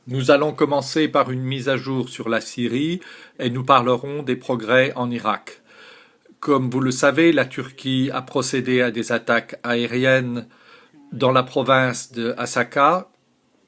Nous allons commencer par une mise à jour sur la Syrie et nous parlerons des progrès en Irak. Comme vous le savez, la Turquie a procédé à des attaques aériennes dans la province de Hasaka,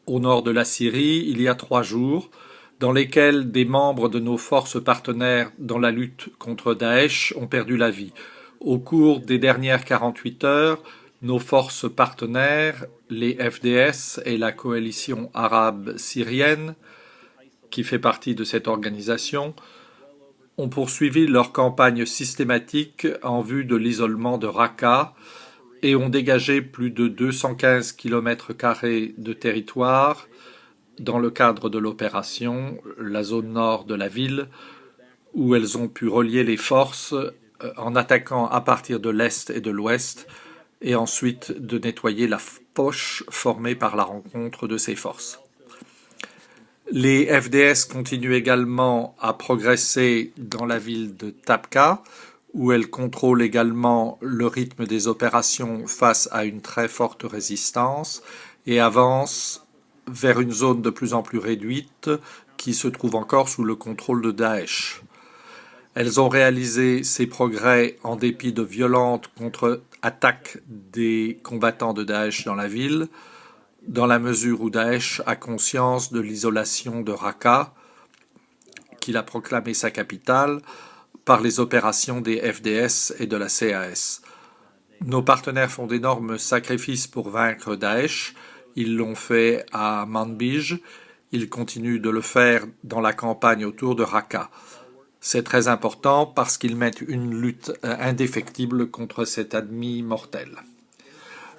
au nord de la Syrie, il y a 3 jours, dans lesquels des membres de nos forces partenaires dans la lutte contre Daesh ont perdu la vie. Au cours des dernières 48 heures, nos forces partenaires, les FDS et la coalition arabe syrienne, qui fait partie de cette organisation, ont poursuivi leur campagne systématique en vue de l'isolement de Raqqa et ont dégagé plus de 215 km² de territoire dans le cadre de l'opération, la zone nord de la ville, où elles ont pu relier les forces en attaquant à partir de l'est et de l'ouest, et ensuite de nettoyer la poche formée par la rencontre de ces forces. Les FDS continuent également à progresser dans la ville de Tabqa, où elles contrôlent également le rythme des opérations face à une très forte résistance et avancent vers une zone de plus en plus réduite qui se trouve encore sous le contrôle de Daesh. Elles ont réalisé ces progrès en dépit de violentes contre-attaques des combattants de Daesh dans la ville, dans la mesure où Daesh a conscience de l'isolation de Raqqa, qu'il a proclamé sa capitale, par les opérations des FDS et de la CAS. Nos partenaires font d'énormes sacrifices pour vaincre Daesh. Ils l'ont fait à Manbij. Ils continuent de le faire dans la campagne autour de Raqqa. C'est très important parce qu'ils mènent une lutte indéfectible contre cet ennemi mortel.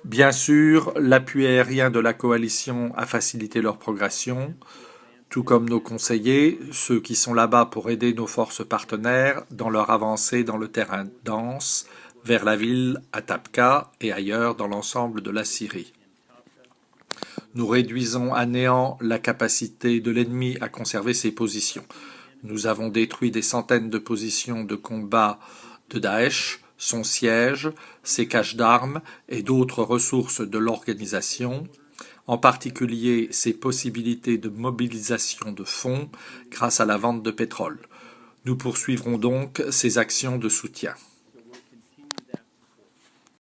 Bien sûr, l'appui aérien de la coalition a facilité leur progression, tout comme nos conseillers, ceux qui sont là-bas pour aider nos forces partenaires dans leur avancée dans le terrain dense, vers la ville, à Tabqa et ailleurs dans l'ensemble de la Syrie. Nous réduisons à néant la capacité de l'ennemi à conserver ses positions. Nous avons détruit des centaines de positions de combat de Daesh, son siège, ses caches d'armes et d'autres ressources de l'organisation, en particulier ses possibilités de mobilisation de fonds grâce à la vente de pétrole. Nous poursuivrons donc ces actions de soutien.